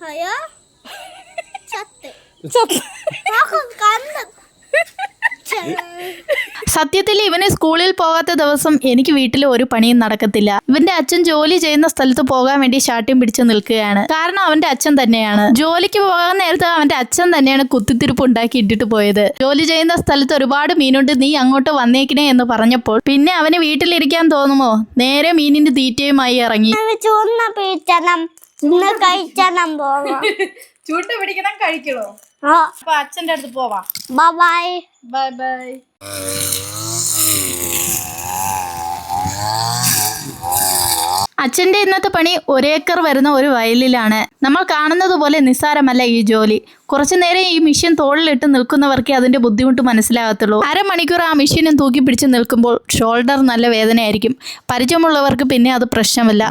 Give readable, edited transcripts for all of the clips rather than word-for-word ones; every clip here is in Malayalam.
അയ്യോ ചത്ത് കണ്ണ് സത്യത്തിൽ ഇവന് സ്കൂളിൽ പോകാത്ത ദിവസം എനിക്ക് വീട്ടിൽ ഒരു പണിയും നടക്കത്തില്ല. ഇവന്റെ അച്ഛൻ ജോലി ചെയ്യുന്ന സ്ഥലത്ത് പോകാൻ വേണ്ടി ശാഠ്യം പിടിച്ചു നിൽക്കുകയാണ്. കാരണം അവന്റെ അച്ഛൻ തന്നെയാണ്. ജോലിക്ക് പോകാൻ നേരത്ത് അവന്റെ അച്ഛൻ തന്നെയാണ് കുത്തിത്തിരിപ്പ് ഉണ്ടാക്കി ഇട്ടിട്ട് പോയത്. ജോലി ചെയ്യുന്ന സ്ഥലത്ത് ഒരുപാട് മീനുണ്ട്, നീ അങ്ങോട്ട് വന്നേക്കണേ എന്ന് പറഞ്ഞപ്പോൾ പിന്നെ അവന് വീട്ടിലിരിക്കാൻ തോന്നുമോ? നേരെ മീനിന്റെ തീറ്റയുമായി ഇറങ്ങി. ചൂട്ട് പിടിക്കണം, കഴിക്കണോ? അപ്പൊ അച്ഛന്റെ അടുത്ത് പോവാ. Bye bye bye. അച്ഛന്റെ ഇന്നത്തെ പണി 1 ഏക്കർ വരുന്ന ഒരു വയലിലാണ്. നമ്മൾ കാണുന്നത് പോലെ നിസ്സാരമല്ല ഈ ജോലി. കുറച്ചു നേരം ഈ മെഷീൻ തോളിലിട്ട് നിൽക്കുന്നവർക്ക് അതിന്റെ ബുദ്ധിമുട്ട് മനസ്സിലാകത്തുള്ളൂ. അരമണിക്കൂർ ആ മെഷീനും തൂക്കി പിടിച്ച് നിൽക്കുമ്പോൾ ഷോൾഡർ നല്ല വേദനയായിരിക്കും. പരിചയമുള്ളവർക്ക് പിന്നെ അത് പ്രശ്നമില്ല.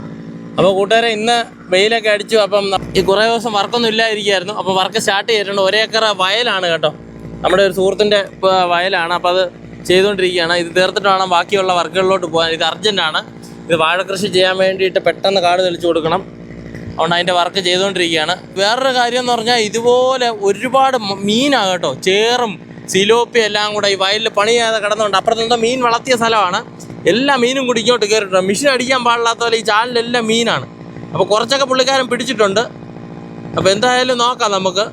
അപ്പോൾ കൂട്ടുകാരെ, ഇന്ന് വെയിലൊക്കെ അടിച്ചു. അപ്പം ഈ കുറേ ദിവസം വർക്കൊന്നും ഇല്ലാതിരിക്കുകയായിരുന്നു. അപ്പോൾ വർക്ക് സ്റ്റാർട്ട് ചെയ്തിട്ടുണ്ട്. 1 ഏക്കർ വയലാണ് കേട്ടോ, നമ്മുടെ ഒരു സുഹൃത്തിൻ്റെ വയലാണ്. അപ്പോൾ അത് ചെയ്തുകൊണ്ടിരിക്കുകയാണ്. ഇത് തീർത്തിട്ട് വേണം ബാക്കിയുള്ള വർക്കുകളിലോട്ട് പോകാൻ. ഇത് അർജൻറ്റാണ്. ഇത് വാഴക്കൃഷി ചെയ്യാൻ വേണ്ടിയിട്ട് പെട്ടെന്ന് കാട് തെളിച്ചു കൊടുക്കണം. അതുകൊണ്ട് അതിൻ്റെ വർക്ക് ചെയ്തുകൊണ്ടിരിക്കുകയാണ്. വേറൊരു കാര്യം എന്ന് പറഞ്ഞാൽ ഇതുപോലെ ഒരുപാട് മീനാണ് കേട്ടോ, ചേറും സിലോപ്പി എല്ലാം കൂടെ ഈ വയലിൽ പണി ചെയ്യാതെ കിടന്നുണ്ട്. അപ്പുറത്തെന്തോ മീൻ വളർത്തിയ സ്ഥലമാണ്. എല്ലാ മീനും കൂടി ഇങ്ങോട്ട് കയറിയിട്ടുണ്ട്. മെഷീൻ അടിക്കാൻ പാടില്ലാത്ത പോലെ ഈ ചാലിലെല്ലാം മീനാണ്. അപ്പോൾ കുറച്ചൊക്കെ പുള്ളിക്കാരൻ പിടിച്ചിട്ടുണ്ട്. അപ്പോൾ എന്തായാലും നോക്കാം നമുക്ക്.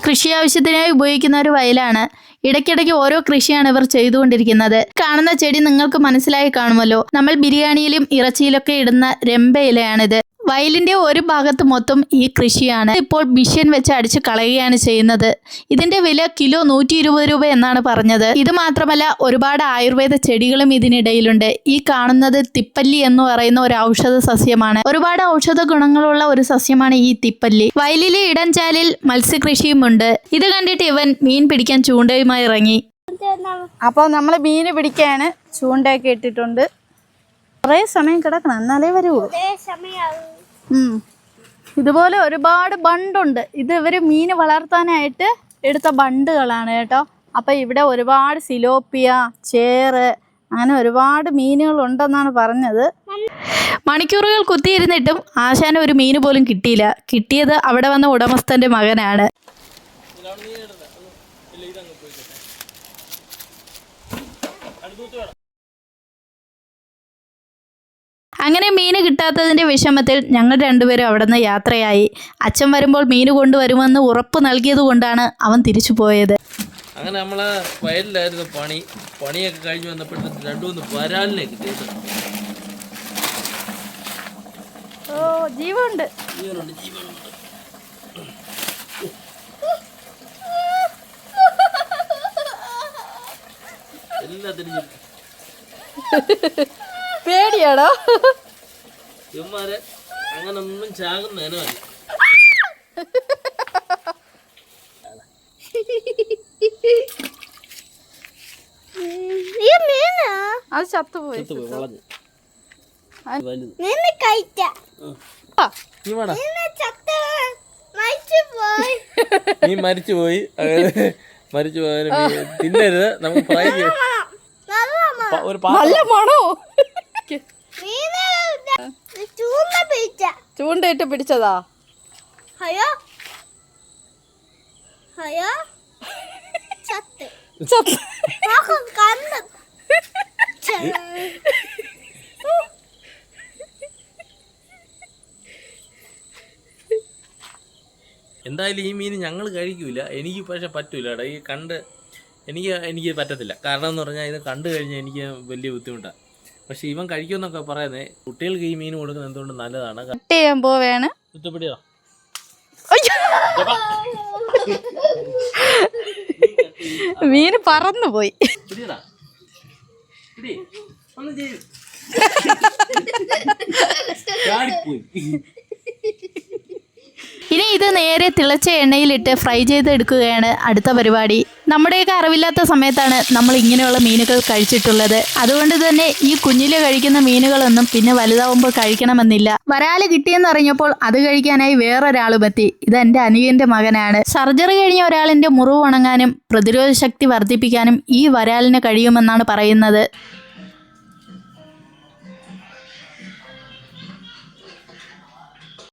കൃഷി ആവശ്യത്തിനായി ഉപയോഗിക്കുന്ന ഒരു വയലാണ്. ഇടയ്ക്കിടയ്ക്ക് ഓരോ കൃഷിയാണ് ഇവർ ചെയ്തുകൊണ്ടിരിക്കുന്നത്. കാണുന്ന ചെടി നിങ്ങൾക്ക് മനസ്സിലായി കാണുമല്ലോ, നമ്മൾ ബിരിയാണിയിലും ഇറച്ചിയിലൊക്കെ ഇടുന്ന രമ്പ ഇലയാണിത്. വയലിന്റെ ഒരു ഭാഗത്ത് മൊത്തം ഈ കൃഷിയാണ്. ഇപ്പോൾ മിഷ്യൻ വെച്ച് അടിച്ച് കളയുകയാണ് ചെയ്യുന്നത്. ഇതിന്റെ വില കിലോ 120 രൂപ എന്നാണ് പറഞ്ഞത്. ഇത് മാത്രമല്ല, ഒരുപാട് ആയുർവേദ ചെടികളും ഇതിനിടയിലുണ്ട്. ഈ കാണുന്നത് തിപ്പല്ലി എന്ന് പറയുന്ന ഒരു ഔഷധ സസ്യമാണ്. ഒരുപാട് ഔഷധ ഗുണങ്ങളുള്ള ഒരു സസ്യമാണ് ഈ തിപ്പല്ലി. വയലിലെ ഇടംചാലിൽ മത്സ്യകൃഷിയുമുണ്ട്. ഇത് കണ്ടിട്ട് ഇവൻ മീൻ പിടിക്കാൻ ചൂണ്ടയുമായി ഇറങ്ങി. അപ്പോൾ നമ്മൾ മീൻ പിടിക്കാണ്. ചൂണ്ടയൊക്കെ ഇട്ടിട്ടുണ്ട്. കുറേ സമയം കിടക്കണം, എന്നാലേ വരുള്ളൂ. ഇതുപോലെ ഒരുപാട് ബണ്ടുണ്ട്. ഇത് ഇവർ മീൻ വളർത്താനായിട്ട് എടുത്ത ബണ്ടുകളാണ് കേട്ടോ. അപ്പം ഇവിടെ ഒരുപാട് സിലോപ്പിയ, ചേറ്, അങ്ങനെ ഒരുപാട് മീനുകളുണ്ടെന്നാണ് പറഞ്ഞത്. മണിക്കൂറുകൾ കുത്തിയിരുന്നിട്ടും ആശാന് ഒരു മീൻ പോലും കിട്ടിയില്ല. കിട്ടിയത് അവിടെ വന്ന ഉടമസ്ഥന്റെ മകനാണ്. അങ്ങനെ മീൻ കിട്ടാത്തതിൻ്റെ വിഷമത്തിൽ ഞങ്ങൾ രണ്ടുപേരും അവിടെ നിന്ന് യാത്രയായി. അച്ഛൻ വരുമ്പോൾ മീൻ കൊണ്ടുവരുമെന്ന് ഉറപ്പ് നൽകിയത് കൊണ്ടാണ് അവൻ തിരിച്ചു പോയത്. അങ്ങനെ നമ്മളെ വയലിലായിരുന്നു പണിയൊക്കെ കഴിഞ്ഞ് വന്നപ്പോഴത്തെ 2-3 വരാലിനെ കിട്ടിയത്. ഓ, ജീവനുണ്ട്. എല്ലാത്തിനും പേടിയാണോ? ഇവന്മാരെ അങ്ങനൊന്നും ചാകുന്നതിനല്ല. അത് ചത്തുപോയി. നീ മരിച്ചുപോയി. മരിച്ചു പോയ തിന്നരുത്. നമുക്ക് ഫ്രൈ ഒരു ചൂണ്ടയിട്ട് പിടിച്ചതാ. അയ്യോ അയ്യോ ചത്ത് കണ്ണ് എന്തായാലും ഈ മീൻ ഞങ്ങൾ കഴിക്കൂല. എനിക്ക് പക്ഷെ പറ്റൂല കേട്ടോ. ഈ കണ്ട് എനിക്ക് പറ്റത്തില്ല. കാരണം എന്ന് പറഞ്ഞാൽ ഇത് കണ്ടു കഴിഞ്ഞാൽ എനിക്ക് വലിയ ബുദ്ധിമുട്ടാണ്. പക്ഷെ ഇവൻ കഴിക്കുമെന്നൊക്കെ പറയുന്നത്. കുട്ടികൾക്ക് ഈ മീൻ കൊടുക്കുന്നത് എന്തുകൊണ്ട് നല്ലതാണ്. കട്ട് ചെയ്യാൻ പോവേണ്. കുറ്റപ്പിടിയോ? മീൻ പറന്നു പോയി. ഇനി ഇത് നേരെ തിളച്ച എണ്ണയിലിട്ട് ഫ്രൈ ചെയ്തെടുക്കുകയാണ് അടുത്ത പരിപാടി. നമ്മുടെയൊക്കെ അറിവില്ലാത്ത സമയത്താണ് നമ്മൾ ഇങ്ങനെയുള്ള മീനുകൾ കഴിച്ചിട്ടുള്ളത്. അതുകൊണ്ട് തന്നെ ഈ കുഞ്ഞിലെ കഴിക്കുന്ന മീനുകളൊന്നും പിന്നെ വലുതാവുമ്പോൾ കഴിക്കണമെന്നില്ല. വരാല് കിട്ടിയെന്നറിഞ്ഞപ്പോൾ അത് കഴിക്കാനായി വേറൊരാളും എത്തി. ഇത് എൻ്റെ അനിയൻ്റെ മകനാണ്. സർജറി കഴിഞ്ഞ ഒരാളിൻ്റെ മുറിവ് ഉണങ്ങാനും പ്രതിരോധ ശക്തി വർദ്ധിപ്പിക്കാനും ഈ വരാലിന് കഴിയുമെന്നാണ് പറയുന്നത്.